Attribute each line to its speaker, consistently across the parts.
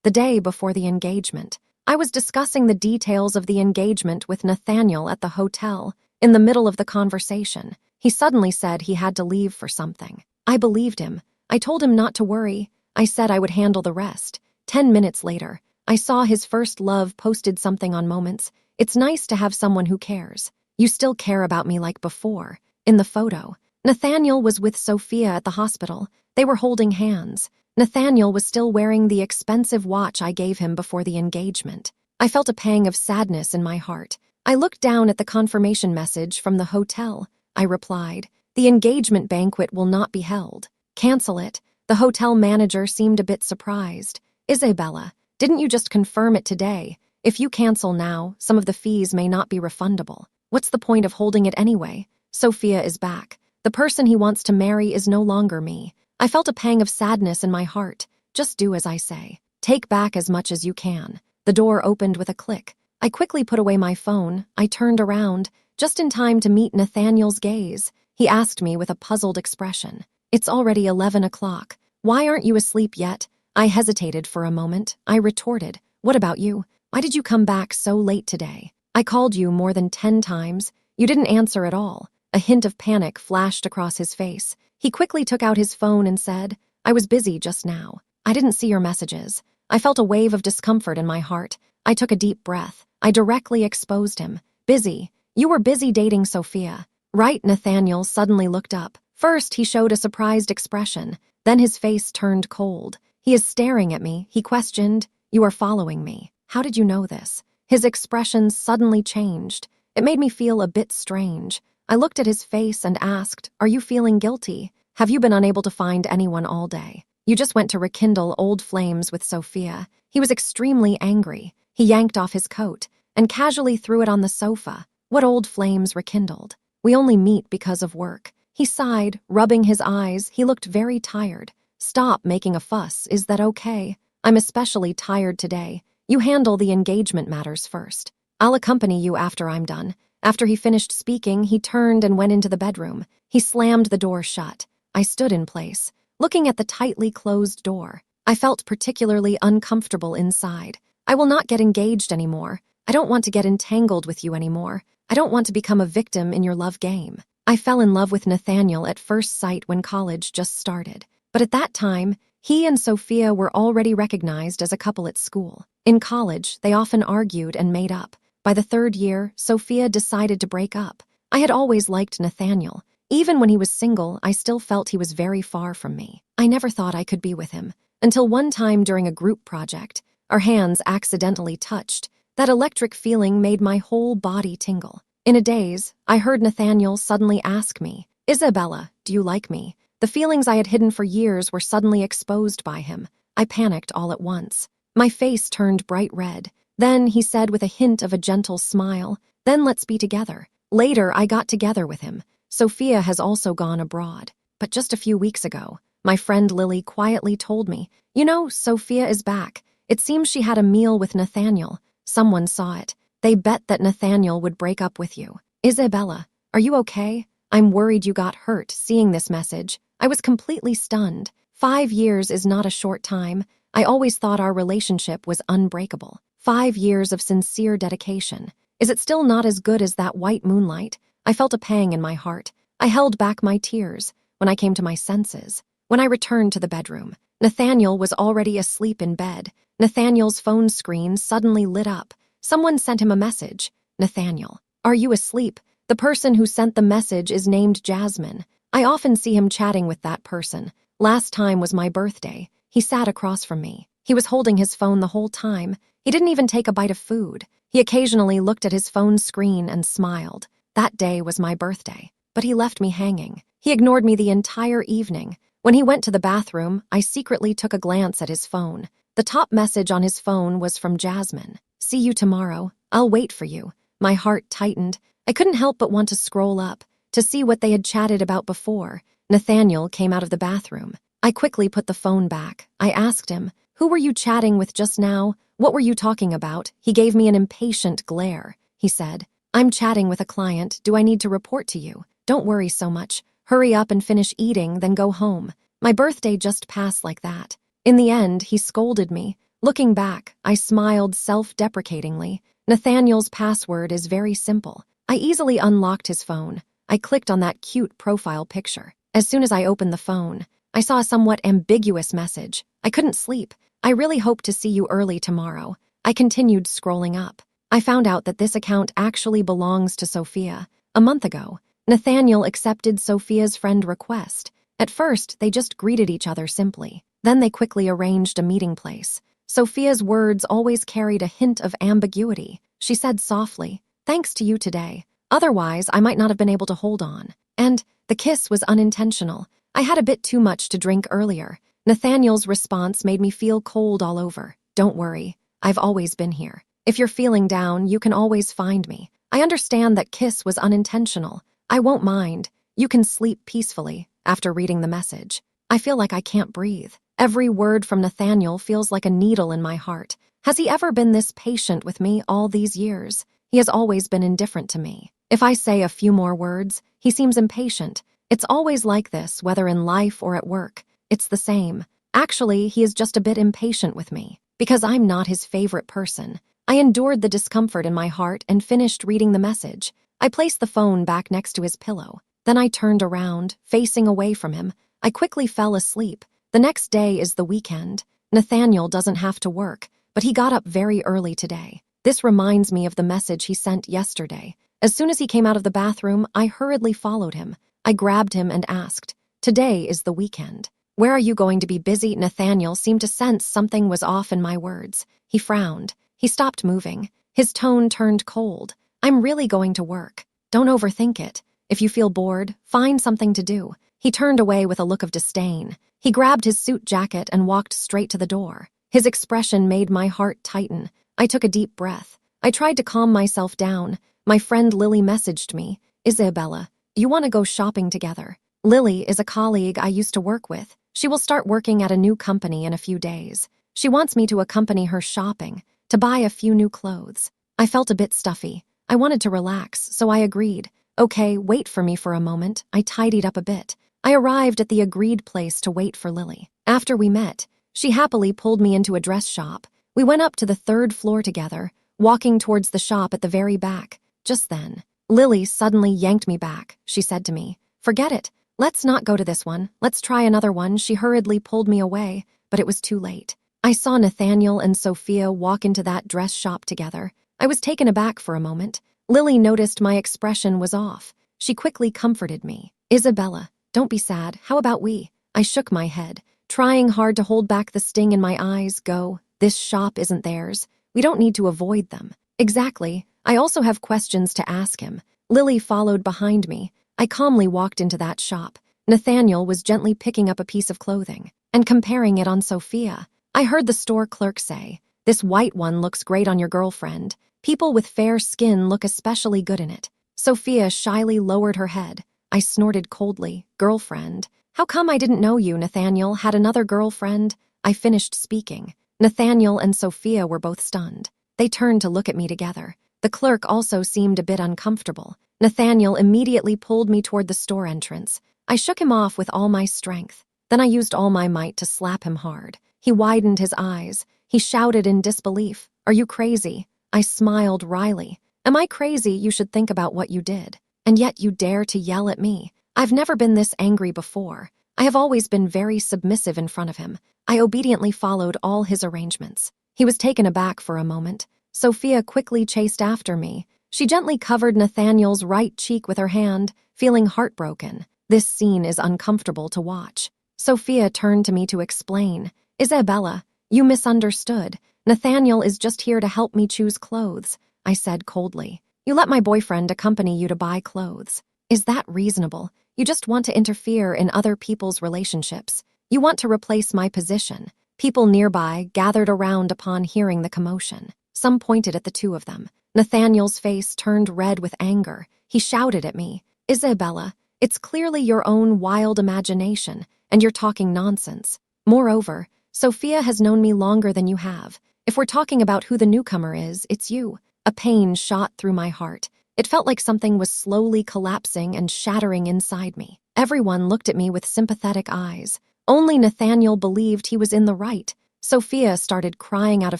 Speaker 1: the day before the engagement. I was discussing the details of the engagement with Nathaniel at the hotel. In the middle of the conversation, he suddenly said he had to leave for something. I believed him. I told him not to worry. I said I would handle the rest. 10 minutes later, I saw his first love posted something on Moments. It's nice to have someone who cares. You still care about me like before. In the photo, Nathaniel was with Sophia at the hospital. They were holding hands. Nathaniel was still wearing the expensive watch I gave him before the engagement. I felt a pang of sadness in my heart. I looked down at the confirmation message from the hotel. I replied, "The engagement banquet will not be held. Cancel it." The hotel manager seemed a bit surprised. "Isabella, didn't you just confirm it today? If you cancel now, some of the fees may not be refundable. What's the point of holding it anyway? Sophia is back. The person he wants to marry is no longer me." I felt a pang of sadness in my heart. Just do as I say. Take back as much as you can. The door opened with a click. I quickly put away my phone. I turned around, just in time to meet Nathaniel's gaze. He asked me with a puzzled expression, "It's already 11 o'clock. Why aren't you asleep yet?" I hesitated for a moment. I retorted, "What about you? Why did you come back so late today? I called you more than 10 times. You didn't answer at all." A hint of panic flashed across his face. He quickly took out his phone and said, "I was busy just now. I didn't see your messages." I felt a wave of discomfort in my heart. I took a deep breath. I directly exposed him. "Busy? You were busy dating Sophia, right?" Nathaniel suddenly looked up. First, he showed a surprised expression. Then his face turned cold. "He is staring at me," he questioned. "You are following me. How did you know this?" His expression suddenly changed. It made me feel a bit strange. I looked at his face and asked, "Are you feeling guilty? Have you been unable to find anyone all day? You just went to rekindle old flames with Sophia." He was extremely angry. He yanked off his coat and casually threw it on the sofa. "What old flames rekindled? We only meet because of work." He sighed, rubbing his eyes. He looked very tired. "Stop making a fuss. Is that okay? I'm especially tired today. You handle the engagement matters first. I'll accompany you after I'm done." After he finished speaking, he turned and went into the bedroom. He slammed the door shut. I stood in place, looking at the tightly closed door. I felt particularly uncomfortable inside. "I will not get engaged anymore. I don't want to get entangled with you anymore. I don't want to become a victim in your love game." I fell in love with Nathaniel at first sight when college just started. But at that time, he and Sophia were already recognized as a couple at school. In college, they often argued and made up. By the 3rd year, Sophia decided to break up. I had always liked Nathaniel. Even when he was single, I still felt he was very far from me. I never thought I could be with him. Until one time during a group project, our hands accidentally touched. That electric feeling made my whole body tingle. In a daze, I heard Nathaniel suddenly ask me, "Isabella, do you like me?" The feelings I had hidden for years were suddenly exposed by him. I panicked all at once. My face turned bright red. Then he said with a hint of a gentle smile, "Then let's be together." Later, I got together with him. Sophia has also gone abroad. But just a few weeks ago, my friend Lily quietly told me, "You know, Sophia is back. It seems she had a meal with Nathaniel. Someone saw it. They bet that Nathaniel would break up with you." "Isabella, are you okay? I'm worried you got hurt seeing this message." I was completely stunned. 5 years is not a short time. I always thought our relationship was unbreakable. 5 years of sincere dedication. Is it still not as good as that white moonlight? I felt a pang in my heart. I held back my tears. When I came to my senses, when I returned to the bedroom, Nathaniel was already asleep in bed. Nathaniel's phone screen suddenly lit up. Someone sent him a message. "Nathaniel, are you asleep? The person who sent the message is named Jasmine. I often see him chatting with that person. Last time was my birthday. He sat across from me. He was holding his phone the whole time. He didn't even take a bite of food. He occasionally looked at his phone screen and smiled. That day was my birthday. But he left me hanging. He ignored me the entire evening. When he went to the bathroom, I secretly took a glance at his phone. The top message on his phone was from Jasmine. "See you tomorrow. I'll wait for you." My heart tightened. I couldn't help but want to scroll up, to see what they had chatted about before. Nathaniel came out of the bathroom. I quickly put the phone back. I asked him, "Who were you chatting with just now? What were you talking about?" He gave me an impatient glare. He said, "I'm chatting with a client. Do I need to report to you? Don't worry so much. Hurry up and finish eating, then go home." My birthday just passed like that. In the end, he scolded me. Looking back, I smiled self-deprecatingly. Nathaniel's password is very simple. I easily unlocked his phone. I clicked on that cute profile picture. As soon as I opened the phone, I saw a somewhat ambiguous message. I couldn't sleep. I really hope to see you early tomorrow. I continued scrolling up. I found out that this account actually belongs to Sophia. A month ago, Nathaniel accepted Sophia's friend request. At first, they just greeted each other simply. Then they quickly arranged a meeting place. Sophia's words always carried a hint of ambiguity. She said softly, "Thanks to you today. Otherwise, I might not have been able to hold on." And the kiss was unintentional. I had a bit too much to drink earlier. Nathaniel's response made me feel cold all over. "Don't worry, I've always been here. If you're feeling down, you can always find me. I understand that kiss was unintentional. I won't mind. You can sleep peacefully." After reading the message, I feel like I can't breathe. Every word from Nathaniel feels like a needle in my heart. Has he ever been this patient with me all these years? He has always been indifferent to me. If I say a few more words, he seems impatient. It's always like this, whether in life or at work. It's the same. Actually, he is just a bit impatient with me, because I'm not his favorite person. I endured the discomfort in my heart and finished reading the message. I placed the phone back next to his pillow. Then I turned around, facing away from him. I quickly fell asleep. The next day is the weekend. Nathaniel doesn't have to work, but he got up very early today. This reminds me of the message he sent yesterday. As soon as he came out of the bathroom, I hurriedly followed him. I grabbed him and asked, "Today is the weekend. Where are you going to be busy?" Nathaniel seemed to sense something was off in my words. He frowned. He stopped moving. His tone turned cold. "I'm really going to work. Don't overthink it. If you feel bored, find something to do." He turned away with a look of disdain. He grabbed his suit jacket and walked straight to the door. His expression made my heart tighten. I took a deep breath. I tried to calm myself down. My friend Lily messaged me, "Isabella, you want to go shopping together?" Lily is a colleague I used to work with. She will start working at a new company in a few days. She wants me to accompany her shopping, to buy a few new clothes. I felt a bit stuffy. I wanted to relax, so I agreed. "Okay, wait for me for a moment." I tidied up a bit. I arrived at the agreed place to wait for Lily. After we met, she happily pulled me into a dress shop. We went up to the 3rd floor together, walking towards the shop at the very back. Just then, Lily suddenly yanked me back. She said to me, "Forget it. Let's not go to this one. Let's try another one." She hurriedly pulled me away, but it was too late. I saw Nathaniel and Sophia walk into that dress shop together. I was taken aback for a moment. Lily noticed my expression was off. She quickly comforted me. "Isabella, don't be sad. How about we?" I shook my head, trying hard to hold back the sting in my eyes. "Go. This shop isn't theirs. We don't need to avoid them." "Exactly. I also have questions to ask him." Lily followed behind me. I calmly walked into that shop. Nathaniel was gently picking up a piece of clothing and comparing it on Sophia. I heard the store clerk say, "This white one looks great on your girlfriend. People with fair skin look especially good in it." Sophia shyly lowered her head. I snorted coldly. "Girlfriend? How come I didn't know you?" "Nathaniel had another girlfriend." I finished speaking. Nathaniel and Sophia were both stunned. They turned to look at me together. The clerk also seemed a bit uncomfortable. Nathaniel immediately pulled me toward the store entrance. I shook him off with all my strength. Then I used all my might to slap him hard. He widened his eyes. He shouted in disbelief, "Are you crazy?" I smiled wryly. "Am I crazy? You should think about what you did. And yet you dare to yell at me." I've never been this angry before. I have always been very submissive in front of him. I obediently followed all his arrangements. He was taken aback for a moment. Sophia quickly chased after me. She gently covered Nathaniel's right cheek with her hand, feeling heartbroken. This scene is uncomfortable to watch. Sophia turned to me to explain. "Isabella, you misunderstood. Nathaniel is just here to help me choose clothes," I said coldly. "You let my boyfriend accompany you to buy clothes. Is that reasonable? You just want to interfere in other people's relationships. You want to replace my position." People nearby gathered around upon hearing the commotion. Some pointed at the two of them. Nathaniel's face turned red with anger. He shouted at me, "Isabella, it's clearly your own wild imagination, and you're talking nonsense. Moreover, Sophia has known me longer than you have. If we're talking about who the newcomer is, it's you." A pain shot through my heart. It felt like something was slowly collapsing and shattering inside me. Everyone looked at me with sympathetic eyes. Only Nathaniel believed he was in the right. Sophia started crying out of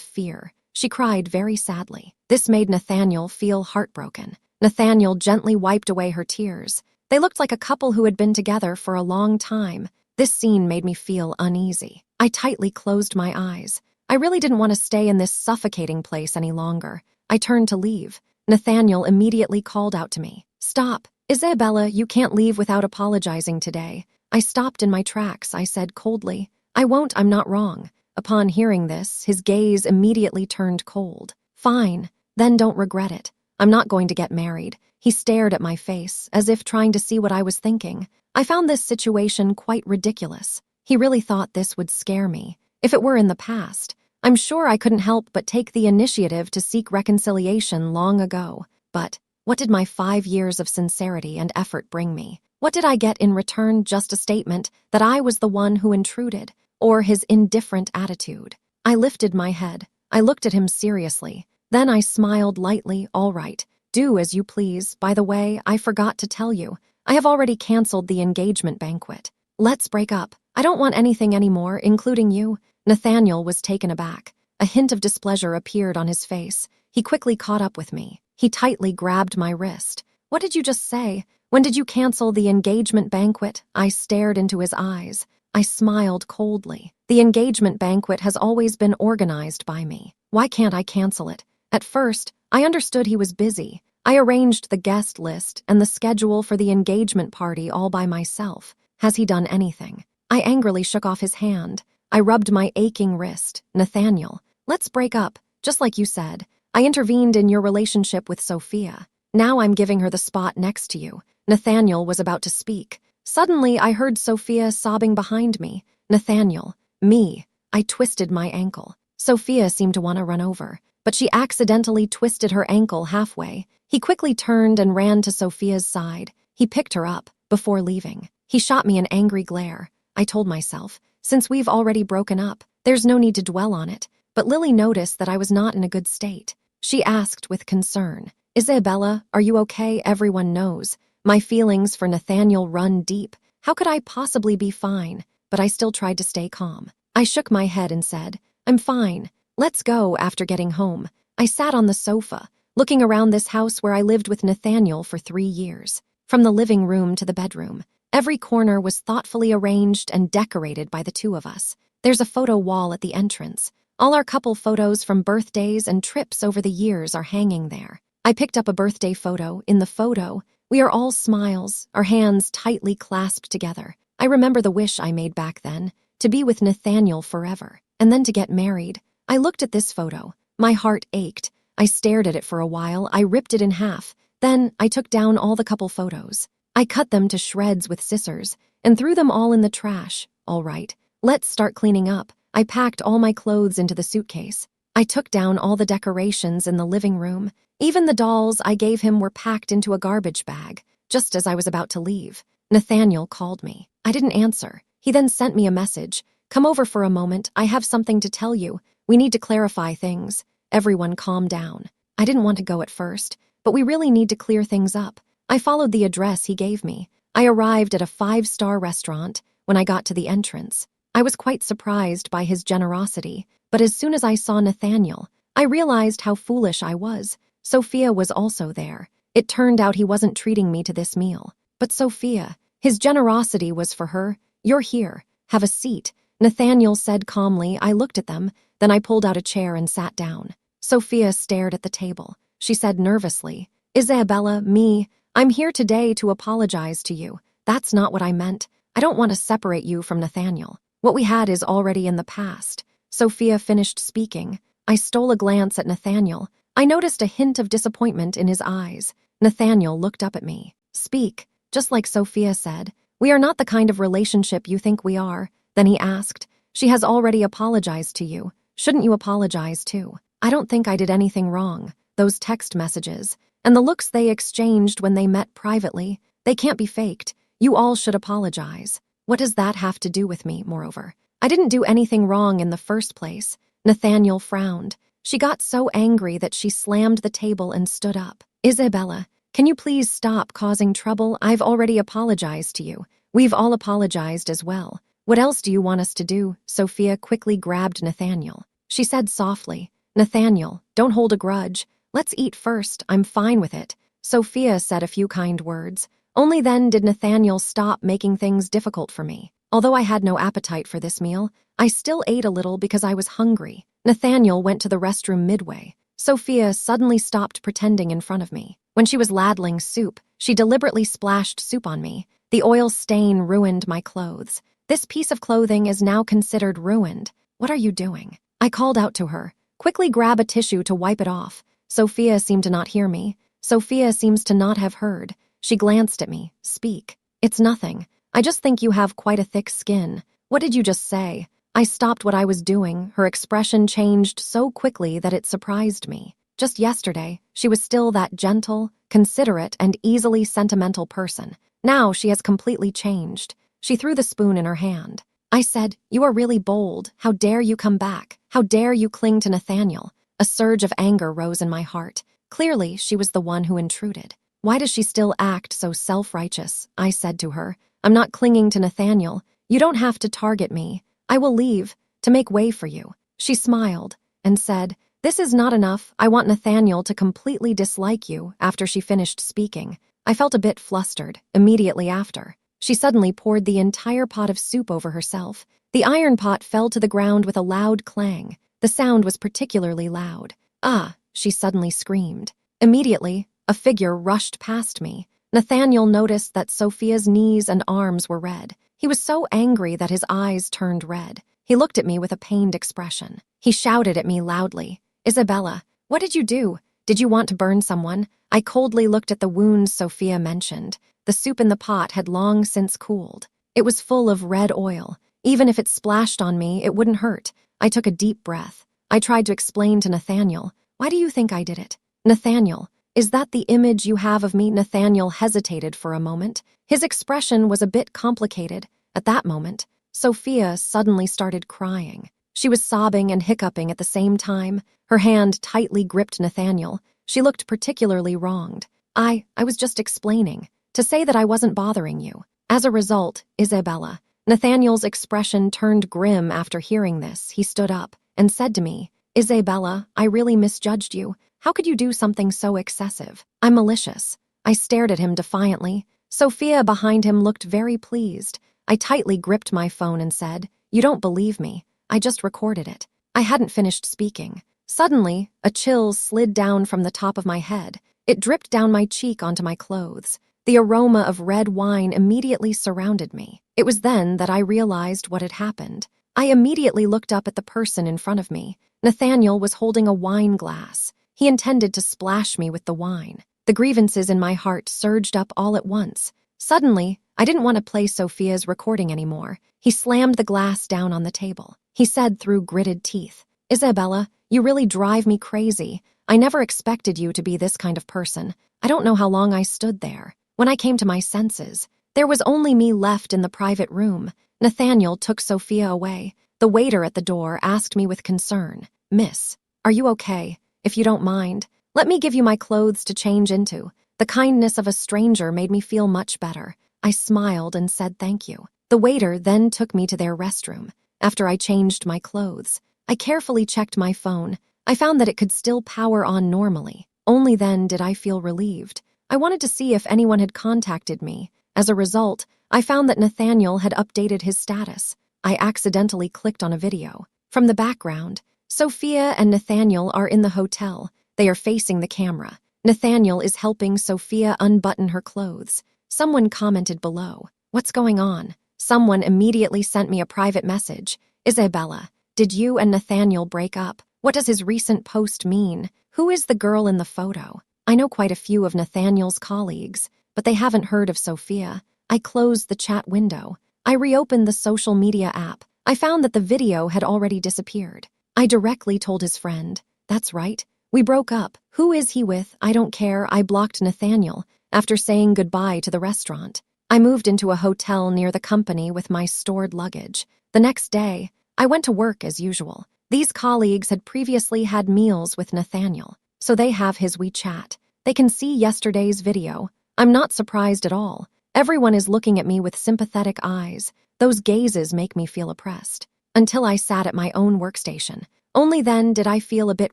Speaker 1: fear. She cried very sadly. This made Nathaniel feel heartbroken. Nathaniel gently wiped away her tears. They looked like a couple who had been together for a long time. This scene made me feel uneasy. I tightly closed my eyes. I really didn't want to stay in this suffocating place any longer. I turned to leave. Nathaniel immediately called out to me. "Stop. Isabella, you can't leave without apologizing today." I stopped in my tracks. I said coldly, "I won't, I'm not wrong." Upon hearing this, his gaze immediately turned cold. "Fine, then don't regret it. I'm not going to get married." He stared at my face, as if trying to see what I was thinking. I found this situation quite ridiculous. He really thought this would scare me. If it were in the past, I'm sure I couldn't help but take the initiative to seek reconciliation long ago. But what did my 5 years of sincerity and effort bring me? What did I get in return? Just a statement that I was the one who intruded, or his indifferent attitude? I lifted my head. I looked at him seriously. Then I smiled lightly. "All right, do as you please. By the way, I forgot to tell you, I have already canceled the engagement banquet. Let's break up. I don't want anything anymore, including you." Nathaniel was taken aback. A hint of displeasure appeared on his face. He quickly caught up with me. He tightly grabbed my wrist. "What did you just say? When did you cancel the engagement banquet?" I stared into his eyes. I smiled coldly. "The engagement banquet has always been organized by me. Why can't I cancel it?" At first, I understood he was busy. I arranged the guest list and the schedule for the engagement party all by myself. Has he done anything? I angrily shook off his hand. I rubbed my aching wrist. "Nathaniel, let's break up, just like you said. I intervened in your relationship with Sophia. Now I'm giving her the spot next to you." Nathaniel was about to speak. Suddenly, I heard Sophia sobbing behind me. "Nathaniel, me." I twisted my ankle. Sophia seemed to want to run over, but she accidentally twisted her ankle halfway. He quickly turned and ran to Sophia's side. He picked her up before leaving. He shot me an angry glare. I told myself, since we've already broken up, there's no need to dwell on it. But Lily noticed that I was not in a good state. She asked with concern, "Isabella, are you okay?" Everyone knows my feelings for Nathaniel run deep. How could I possibly be fine? But I still tried to stay calm. I shook my head and said, "I'm fine. Let's go." After getting home, I sat on the sofa, looking around this house where I lived with Nathaniel for 3 years. From the living room to the bedroom, every corner was thoughtfully arranged and decorated by the two of us. There's a photo wall at the entrance. All our couple photos from birthdays and trips over the years are hanging there. I picked up a birthday photo. In the photo, we are all smiles, our hands tightly clasped together. I remember the wish I made back then, to be with Nathaniel forever, and then to get married. I looked at this photo. My heart ached. I stared at it for a while. I ripped it in half. Then I took down all the couple photos. I cut them to shreds with scissors and threw them all in the trash. "All right, let's start cleaning up." I packed all my clothes into the suitcase. I took down all the decorations in the living room. Even the dolls I gave him were packed into a garbage bag. Just as I was about to leave, Nathaniel called me. I didn't answer. He then sent me a message. "Come over for a moment. I have something to tell you. We need to clarify things." Everyone calmed down. I didn't want to go at first, but we really need to clear things up. I followed the address he gave me. I arrived at a 5-star restaurant. When I got to the entrance, I was quite surprised by his generosity, but as soon as I saw Nathaniel, I realized how foolish I was. Sophia was also there. It turned out he wasn't treating me to this meal. But Sophia, his generosity was for her. "You're here. Have a seat," Nathaniel said calmly. I looked at them, then I pulled out a chair and sat down. Sophia stared at the table. She said nervously, "Isabella, me, I'm here today to apologize to you. That's not what I meant. I don't want to separate you from Nathaniel. What we had is already in the past." Sophia finished speaking. I stole a glance at Nathaniel. I noticed a hint of disappointment in his eyes. Nathaniel looked up at me. "Speak, just like Sophia said. We are not the kind of relationship you think we are." Then he asked, "She has already apologized to you. Shouldn't you apologize too?" I don't think I did anything wrong. Those text messages and the looks they exchanged when they met privately, they can't be faked. You all should apologize. What does that have to do with me, moreover? I didn't do anything wrong in the first place. Nathaniel frowned. She got so angry that she slammed the table and stood up. "Isabella, can you please stop causing trouble? I've already apologized to you. We've all apologized as well. What else do you want us to do? Sophia quickly grabbed Nathaniel. She said softly, Nathaniel, don't hold a grudge. Let's eat first. I'm fine with it. Sophia said a few kind words. Only then did Nathaniel stop making things difficult for me. Although I had no appetite for this meal, I still ate a little because I was hungry. Nathaniel went to the restroom midway. Sophia suddenly stopped pretending in front of me. When she was ladling soup, she deliberately splashed soup on me. The oil stain ruined my clothes. This piece of clothing is now considered ruined. What are you doing? I called out to her. Quickly grab a tissue to wipe it off. Sophia seemed to not hear me. Sophia seems to not have heard. She glanced at me. Speak. It's nothing. I just think you have quite a thick skin. What did you just say? I stopped what I was doing. Her expression changed so quickly that it surprised me. Just yesterday, she was still that gentle, considerate, and easily sentimental person. Now she has completely changed. She threw the spoon in her hand. I said, you are really bold. How dare you come back? How dare you cling to Nathaniel? A surge of anger rose in my heart. Clearly, she was the one who intruded. Why does she still act so self-righteous? I said to her. I'm not clinging to Nathaniel. You don't have to target me. I will leave, to make way for you. She smiled and said, this is not enough. I want Nathaniel to completely dislike you. After she finished speaking, I felt a bit flustered. Immediately after, she suddenly poured the entire pot of soup over herself. The iron pot fell to the ground with a loud clang. The sound was particularly loud. Ah, she suddenly screamed. Immediately, a figure rushed past me. Nathaniel noticed that Sophia's knees and arms were red. He was so angry that his eyes turned red. He looked at me with a pained expression. He shouted at me loudly, Isabella, what did you do? Did you want to burn someone? I coldly looked at the wounds Sophia mentioned. The soup in the pot had long since cooled. It was full of red oil. Even if it splashed on me, it wouldn't hurt. I took a deep breath. I tried to explain to Nathaniel, why do you think I did it? Nathaniel, is that the image you have of me? Nathaniel hesitated for a moment. His expression was a bit complicated. At that moment, Sophia suddenly started crying. She was sobbing and hiccuping at the same time. Her hand tightly gripped Nathaniel. She looked particularly wronged. I was just explaining, to say that I wasn't bothering you. As a result, Isabella, Nathaniel's expression turned grim after hearing this. He stood up and said to me, Isabella, I really misjudged you. How could you do something so excessive? I'm malicious. I stared at him defiantly. Sophia behind him looked very pleased. I tightly gripped my phone and said, you don't believe me. I just recorded it. I hadn't finished speaking. Suddenly, a chill slid down from the top of my head. It dripped down my cheek onto my clothes. The aroma of red wine immediately surrounded me. It was then that I realized what had happened. I immediately looked up at the person in front of me. Nathaniel was holding a wine glass. He intended to splash me with the wine. The grievances in my heart surged up all at once. Suddenly, I didn't want to play Sophia's recording anymore. He slammed the glass down on the table. He said through gritted teeth, Isabella, you really drive me crazy. I never expected you to be this kind of person. I don't know how long I stood there. When I came to my senses, there was only me left in the private room. Nathaniel took Sophia away. The waiter at the door asked me with concern, Miss, are you okay? If you don't mind, let me give you my clothes to change into. The kindness of a stranger made me feel much better. I smiled and said thank you. The waiter then took me to their restroom. After I changed my clothes, I carefully checked my phone. I found that it could still power on normally. Only then did I feel relieved. I wanted to see if anyone had contacted me. As a result, I found that Nathaniel had updated his status. I accidentally clicked on a video. From the background, Sophia and Nathaniel are in the hotel. They are facing the camera. Nathaniel is helping Sophia unbutton her clothes. Someone commented below, what's going on? Someone immediately sent me a private message. Isabella, did you and Nathaniel break up? What does his recent post mean? Who is the girl in the photo? I know quite a few of Nathaniel's colleagues, but they haven't heard of Sophia. I closed the chat window. I reopened the social media app. I found that the video had already disappeared. I directly told his friend, that's right, we broke up. Who is he with? I don't care. I blocked Nathaniel after saying goodbye to the restaurant. I moved into a hotel near the company with my stored luggage. The next day, I went to work as usual. These colleagues had previously had meals with Nathaniel, so they have his WeChat. They can see yesterday's video. I'm not surprised at all. Everyone is looking at me with sympathetic eyes. Those gazes make me feel oppressed. Until I sat at my own workstation. Only then did I feel a bit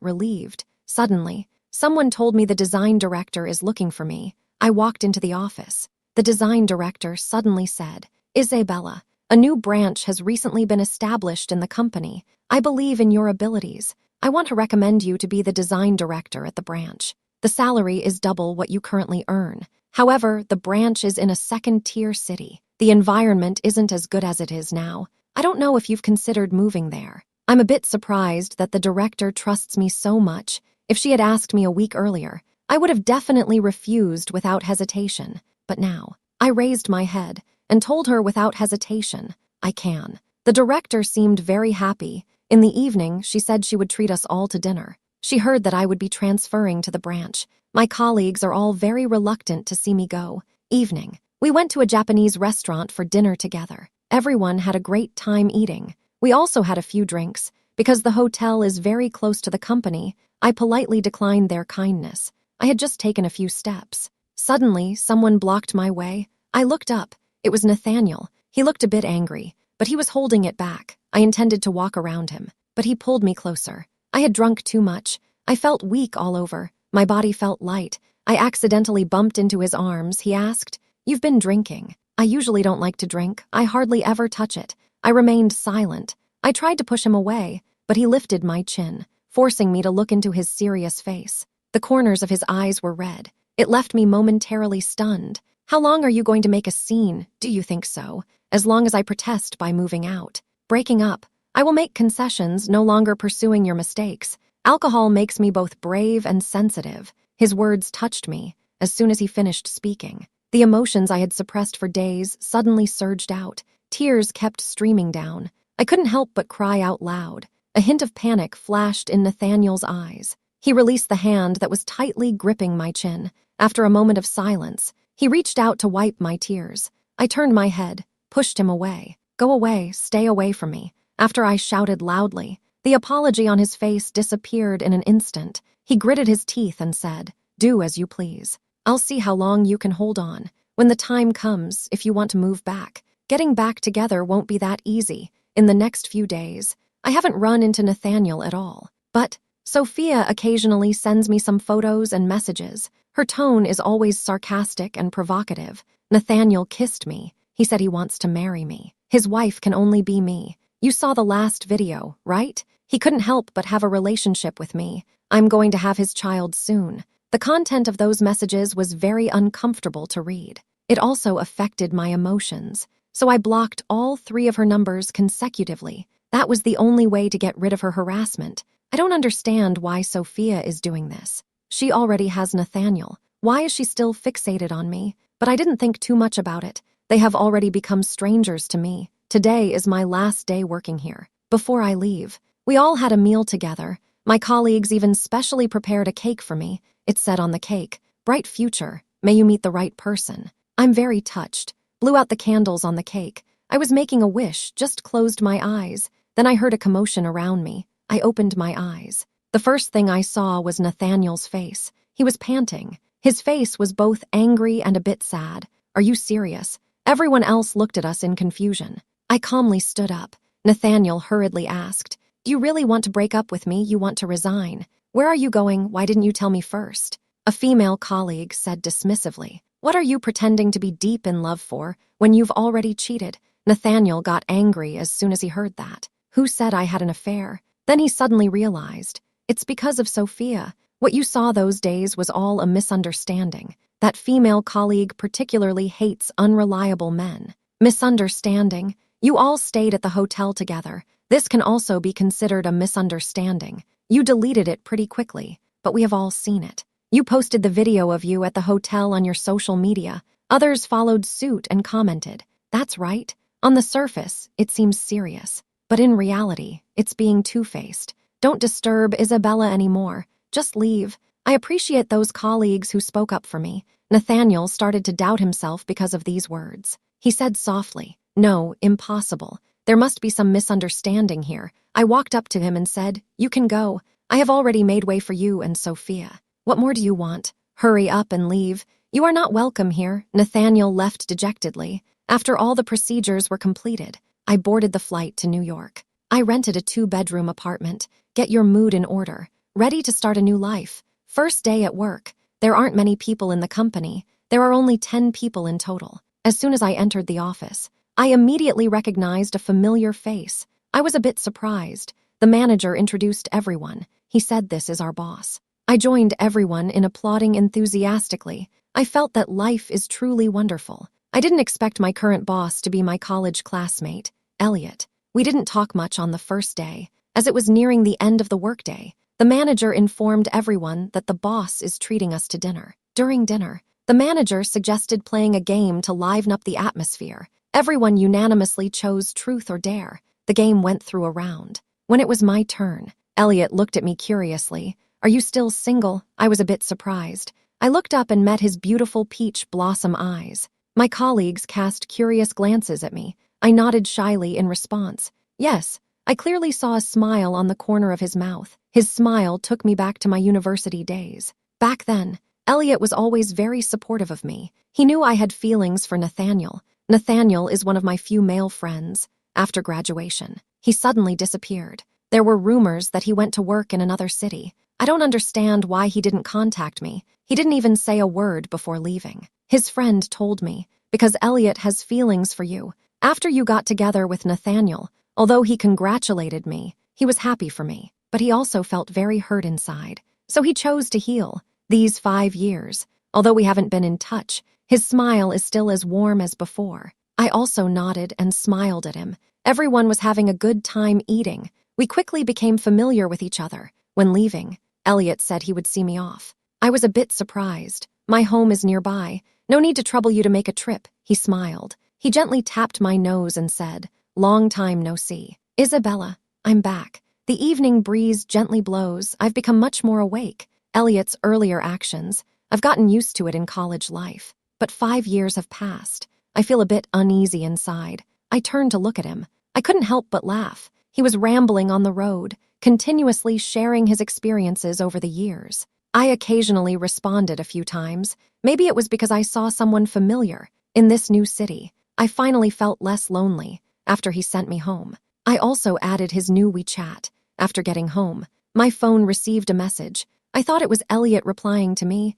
Speaker 1: relieved. Suddenly, someone told me the design director is looking for me. I walked into the office. The design director suddenly said, "Isabella, a new branch has recently been established in the company. I believe in your abilities. I want to recommend you to be the design director at the branch. The salary is double what you currently earn. However, the branch is in a second-tier city. The environment isn't as good as it is now. I don't know if you've considered moving there." I'm a bit surprised that the director trusts me so much. If she had asked me a week earlier, I would have definitely refused without hesitation. But now, I raised my head and told her without hesitation, I can. The director seemed very happy. In the evening, she said she would treat us all to dinner. She heard that I would be transferring to the branch. My colleagues are all very reluctant to see me go. Evening, we went to a Japanese restaurant for dinner together. Everyone had a great time eating. We also had a few drinks. Because the hotel is very close to the company, I politely declined their kindness. I had just taken a few steps. Suddenly, someone blocked my way. I looked up. It was Nathaniel. He looked a bit angry, but he was holding it back. I intended to walk around him, but he pulled me closer. I had drunk too much. I felt weak all over. My body felt light. I accidentally bumped into his arms. He asked, "You've been drinking." I usually don't like to drink. I hardly ever touch it. I remained silent. I tried to push him away, but he lifted my chin, forcing me to look into his serious face. The corners of his eyes were red. It left me momentarily stunned. "How long are you going to make a scene? Do you think so? As long as I protest by moving out. Breaking up. I will make concessions, no longer pursuing your mistakes. Alcohol makes me both brave and sensitive." His words touched me. As soon as he finished speaking, the emotions I had suppressed for days suddenly surged out. Tears kept streaming down. I couldn't help but cry out loud. A hint of panic flashed in Nathaniel's eyes. He released the hand that was tightly gripping my chin. After a moment of silence, he reached out to wipe my tears. I turned my head, pushed him away. "Go away, stay away from me." After I shouted loudly, the apology on his face disappeared in an instant. He gritted his teeth and said, "Do as you please. I'll see how long you can hold on. When the time comes, if you want to move back, getting back together won't be that easy. In the next few days, I haven't run into Nathaniel at all. But Sophia occasionally sends me some photos and messages. Her tone is always sarcastic and provocative. Nathaniel kissed me. He said he wants to marry me. His wife can only be me. You saw the last video, right? He couldn't help but have a relationship with me. I'm going to have his child soon." The content of those messages was very uncomfortable to read. It also affected my emotions. So I blocked all 3 of her numbers consecutively. That was the only way to get rid of her harassment. I don't understand why Sophia is doing this. She already has Nathaniel. Why is she still fixated on me? But I didn't think too much about it. They have already become strangers to me. Today is my last day working here. Before I leave, we all had a meal together. My colleagues even specially prepared a cake for me. It said on the cake, "Bright future, may you meet the right person." I'm very touched. Blew out the candles on the cake. I was making a wish, just closed my eyes. Then I heard a commotion around me. I opened my eyes. The first thing I saw was Nathaniel's face. He was panting. His face was both angry and a bit sad. "Are you serious?" Everyone else looked at us in confusion. I calmly stood up. Nathaniel hurriedly asked, "Do you really want to break up with me? You want to resign? Where are you going? Why didn't you tell me first?" A female colleague said dismissively, "What are you pretending to be deep in love for when you've already cheated?" Nathaniel got angry as soon as he heard that. Who said I had an affair? Then he suddenly realized, it's because of Sophia. What you saw those days was all a misunderstanding. That female colleague particularly hates unreliable men. Misunderstanding? You all stayed at the hotel together. This can also be considered a misunderstanding. You deleted it pretty quickly, but we have all seen it. You posted the video of you at the hotel on your social media. Others followed suit and commented, "That's right." On the surface, it seems serious. But in reality, it's being two-faced. Don't disturb Isabella anymore. Just leave. I appreciate those colleagues who spoke up for me. Nathaniel started to doubt himself because of these words. He said softly, "No, impossible. There must be some misunderstanding here." I walked up to him and said, "You can go. I have already made way for you and Sophia. What more do you want? Hurry up and leave. "You are not welcome here," Nathaniel left dejectedly. After all the procedures were completed, I boarded the flight to New York. I rented a 2-bedroom apartment. Get your mood in order. Ready to start a new life. First day at work. There aren't many people in the company. There are only 10 people in total. As soon as I entered the office, I immediately recognized a familiar face. I was a bit surprised. The manager introduced everyone. He said, "This is our boss." I joined everyone in applauding enthusiastically. I felt that life is truly wonderful. I didn't expect my current boss to be my college classmate, Elliot. We didn't talk much on the first day. As it was nearing the end of the workday, the manager informed everyone that the boss is treating us to dinner. During dinner, the manager suggested playing a game to liven up the atmosphere. Everyone unanimously chose Truth or Dare. The game went through a round. When it was my turn, Elliot looked at me curiously. "Are you still single?" I was a bit surprised. I looked up and met his beautiful peach blossom eyes. My colleagues cast curious glances at me. I nodded shyly in response. Yes, I clearly saw a smile on the corner of his mouth. His smile took me back to my university days. Back then, Elliot was always very supportive of me. He knew I had feelings for Nathaniel. Nathaniel is one of my few male friends. After graduation, he suddenly disappeared. There were rumors that he went to work in another city. I don't understand why he didn't contact me. He didn't even say a word before leaving. His friend told me, "Because Elliot has feelings for you. After you got together with Nathaniel, although he congratulated me, he was happy for me, but he also felt very hurt inside. So he chose to heal. These 5 years, although we haven't been in touch, his smile is still as warm as before." I also nodded and smiled at him. Everyone was having a good time eating. We quickly became familiar with each other. When leaving, Elliot said he would see me off. I was a bit surprised. "My home is nearby. No need to trouble you to make a trip," he smiled. He gently tapped my nose and said, "Long time no see. Isabella, I'm back. The evening breeze gently blows. I've become much more awake." Elliot's earlier actions, I've gotten used to it in college life. But 5 years have passed. I feel a bit uneasy inside. I turned to look at him. I couldn't help but laugh. He was rambling on the road, continuously sharing his experiences over the years. I occasionally responded a few times. Maybe it was because I saw someone familiar. In this new city, I finally felt less lonely after he sent me home. I also added his new WeChat. After getting home, my phone received a message. I thought it was Elliot replying to me.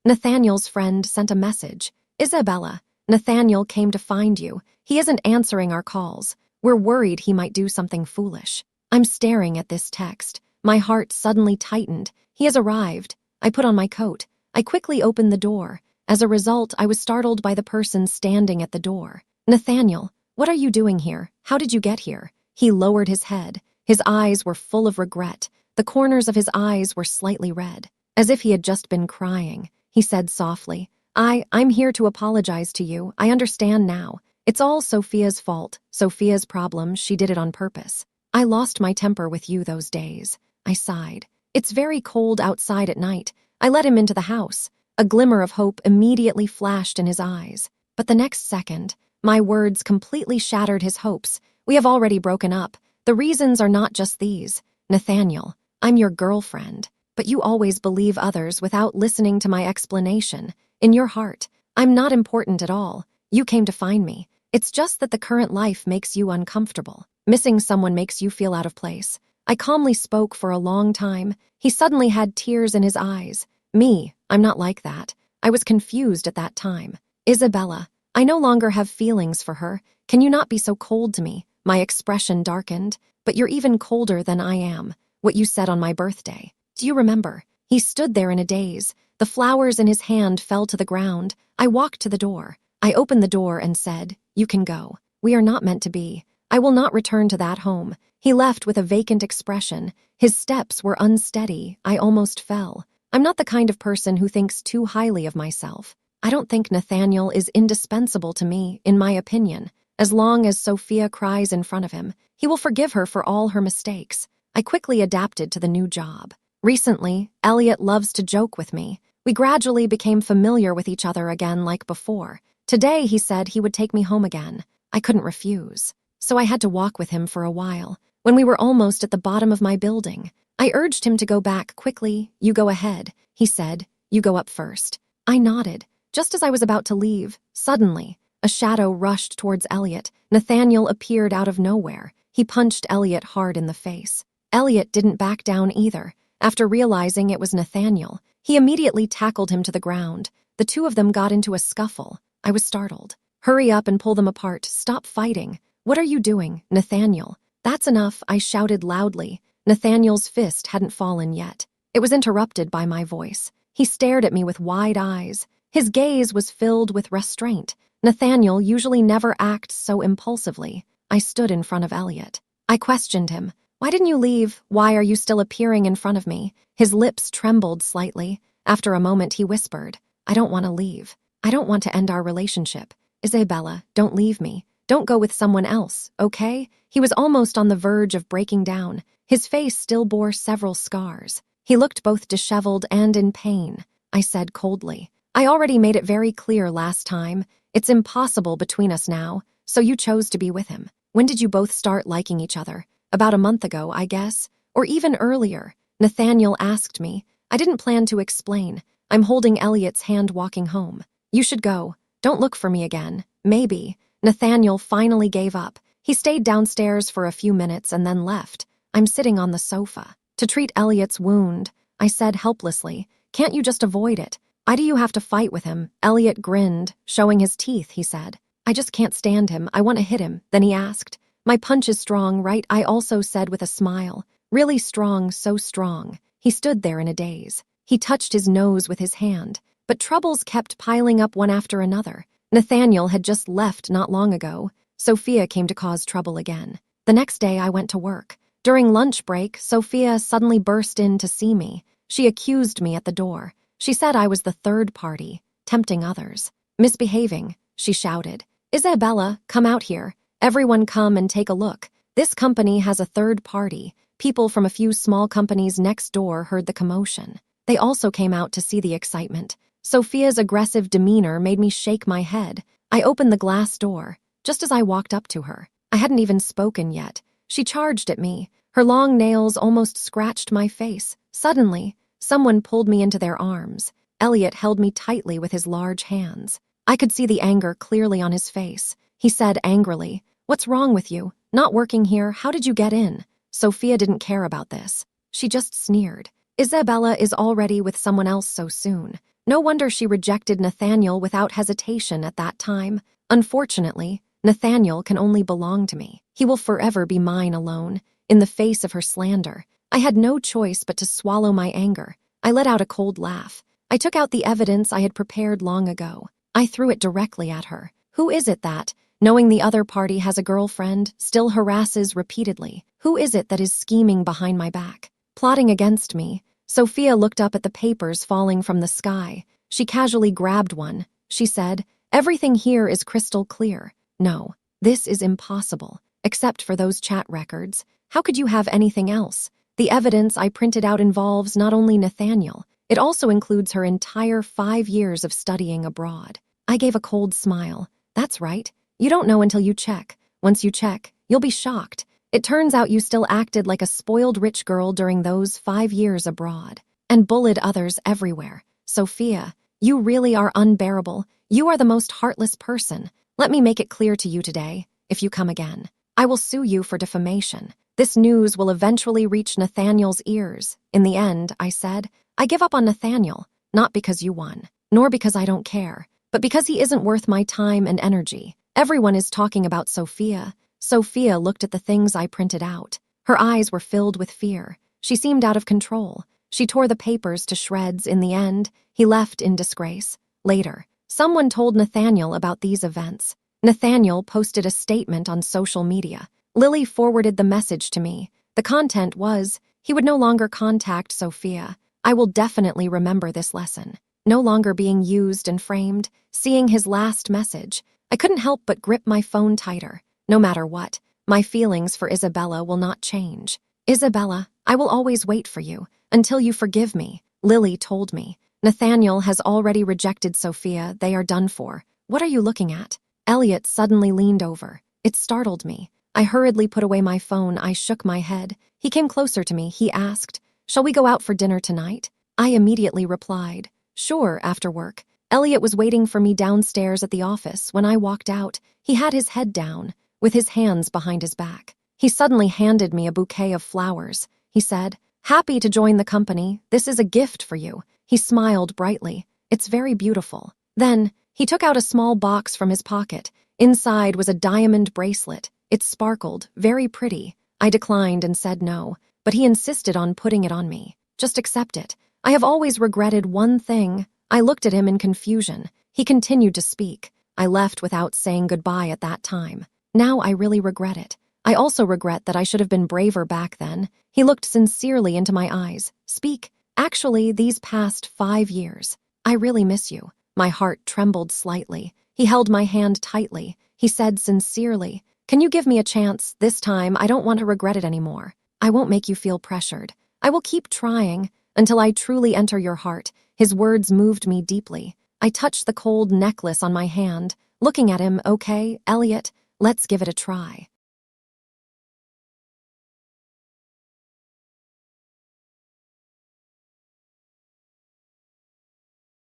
Speaker 1: Nathaniel's friend sent a message. "Isabella, Nathaniel came to find you. He isn't answering our calls. We're worried he might do something foolish." I'm staring at this text. My heart suddenly tightened. He has arrived. I put on my coat. I quickly opened the door. As a result, I was startled by the person standing at the door. "Nathaniel, what are you doing here? How did you get here?" He lowered his head. His eyes were full of regret. The corners of his eyes were slightly red, as if he had just been crying. He said softly, I'm here to apologize to you. I understand now. It's all Sophia's fault. Sophia's problem. She did it on purpose. I lost my temper with you those days." I sighed. "It's very cold outside at night. I let him into the house." A glimmer of hope immediately flashed in his eyes. But the next second, my words completely shattered his hopes. "We have already broken up. The reasons are not just these. Nathaniel, I'm your girlfriend, but you always believe others without listening to my explanation. In your heart, I'm not important at all. You came to find me. It's just that the current life makes you uncomfortable. Missing someone makes you feel out of place." I calmly spoke for a long time. He suddenly had tears in his eyes. "Me, I'm not like that. I was confused at that time. Isabella, I no longer have feelings for her. Can you not be so cold to me?" My expression darkened. "But you're even colder than I am. What you said on my birthday. Do you remember?" He stood there in a daze. The flowers in his hand fell to the ground. I walked to the door. I opened the door and said, "You can go. We are not meant to be. I will not return to that home." He left with a vacant expression. His steps were unsteady. I almost fell. I'm not the kind of person who thinks too highly of myself. I don't think Nathaniel is indispensable to me, in my opinion. As long as Sophia cries in front of him, he will forgive her for all her mistakes. I quickly adapted to the new job. Recently, Elliot loves to joke with me. We gradually became familiar with each other again like before. Today, he said he would take me home again. I couldn't refuse. So I had to walk with him for a while. When we were almost at the bottom of my building, I urged him to go back quickly. "You go ahead," he said. You go up first." I nodded. Just as I was about to leave, suddenly, a shadow rushed towards Elliot. Nathaniel appeared out of nowhere. He punched Elliot hard in the face. Elliot didn't back down either. After realizing it was Nathaniel, he immediately tackled him to the ground. The two of them got into a scuffle. I was startled. "Hurry up and pull them apart. Stop fighting." "What are you doing, Nathaniel?" "That's enough," I shouted loudly. Nathaniel's fist hadn't fallen yet. It was interrupted by my voice. He stared at me with wide eyes. His gaze was filled with restraint. Nathaniel usually never acts so impulsively. I stood in front of Elliot. I questioned him. "Why didn't you leave? Why are you still appearing in front of me?" His lips trembled slightly. After a moment, he whispered, "I don't want to leave. I don't want to end our relationship. Isabella, don't leave me. Don't go with someone else, okay?" He was almost on the verge of breaking down. His face still bore several scars. He looked both disheveled and in pain. I said coldly, "I already made it very clear last time. It's impossible between us now, so you chose to be with him. When did you both start liking each other? About a month ago, I guess. Or even earlier." Nathaniel asked me. I didn't plan to explain. I'm holding Elliot's hand walking home. "You should go. Don't look for me again. Maybe." Nathaniel finally gave up. He stayed downstairs for a few minutes and then left. I'm sitting on the sofa. "To treat Elliot's wound," I said helplessly. "Can't you just avoid it? Why do you have to fight with him?" Elliot grinned, showing his teeth, he said. "I just can't stand him. I want to hit him." Then he asked, "My punch is strong, right?" I also said with a smile. "Really strong, so strong." He stood there in a daze. He touched his nose with his hand, but troubles kept piling up one after another. Nathaniel had just left not long ago. Sophia came to cause trouble again. The next day I went to work. During lunch break, Sophia suddenly burst in to see me. She accused me at the door. She said I was the third party, tempting others. "Misbehaving," she shouted. "Isabella, come out here. Everyone come and take a look. This company has a third party." People from a few small companies next door heard the commotion. They also came out to see the excitement. Sophia's aggressive demeanor made me shake my head. I opened the glass door, just as I walked up to her. I hadn't even spoken yet. She charged at me. Her long nails almost scratched my face. Suddenly, someone pulled me into their arms. Elliot held me tightly with his large hands. I could see the anger clearly on his face. He said angrily, "What's wrong with you? Not working here? How did you get in?" Sophia didn't care about this. She just sneered. "Isabella is already with someone else so soon. No wonder she rejected Nathaniel without hesitation at that time. Unfortunately, Nathaniel can only belong to me. He will forever be mine alone." In the face of her slander, I had no choice but to swallow my anger. I let out a cold laugh. I took out the evidence I had prepared long ago. I threw it directly at her. "Who is it that, knowing the other party has a girlfriend, still harasses repeatedly? Who is it that is scheming behind my back, plotting against me?" Sophia looked up at the papers falling from the sky. She casually grabbed one. She said, "Everything here is crystal clear. No, this is impossible, except for those chat records. How could you have anything else? The evidence I printed out involves not only Nathaniel, it also includes her entire 5 years of studying abroad." I gave a cold smile. "That's right. You don't know until you check. Once you check, you'll be shocked. It turns out you still acted like a spoiled rich girl during those 5 years abroad, and bullied others everywhere. Sophia, you really are unbearable. You are the most heartless person. Let me make it clear to you today, if you come again, I will sue you for defamation. This news will eventually reach Nathaniel's ears. In the end," I said, "I give up on Nathaniel, not because you won, nor because I don't care, but because he isn't worth my time and energy. Everyone is talking about Sophia." Sophia looked at the things I printed out. Her eyes were filled with fear. She seemed out of control. She tore the papers to shreds. In the end, he left in disgrace. Later, someone told Nathaniel about these events. Nathaniel posted a statement on social media. Lily forwarded the message to me. The content was, he would no longer contact Sophia. I will definitely remember this lesson. No longer being used and framed. Seeing his last message, I couldn't help but grip my phone tighter. No matter what, my feelings for Isabella will not change. "Isabella, I will always wait for you, until you forgive me," Lily told me. "Nathaniel has already rejected Sophia. They are done for." "What are you looking at?" Elliot suddenly leaned over. It startled me. I hurriedly put away my phone. I shook my head. He came closer to me. He asked, "Shall we go out for dinner tonight?" I immediately replied, Sure, after work. Elliot was waiting for me downstairs at the office. When I walked out, he had his head down, with his hands behind his back. He suddenly handed me a bouquet of flowers. He said, "Happy to join the company. This is a gift for you." He smiled brightly. "It's very beautiful." Then, he took out a small box from his pocket. Inside was a diamond bracelet. It sparkled, very pretty. I declined and said no, but he insisted on putting it on me. "Just accept it. I have always regretted one thing." I looked at him in confusion. He continued to speak. "I left without saying goodbye at that time. Now I really regret it. I also regret that I should have been braver back then." He looked sincerely into my eyes. "Speak. Actually, these past 5 years. I really miss you." My heart trembled slightly. He held my hand tightly. He said sincerely, "Can you give me a chance? This time, I don't want to regret it anymore. I won't make you feel pressured. I will keep trying until I truly enter your heart." His words moved me deeply. I touched the cold necklace on my hand, looking at him. "Okay, Elliot, let's give it a try."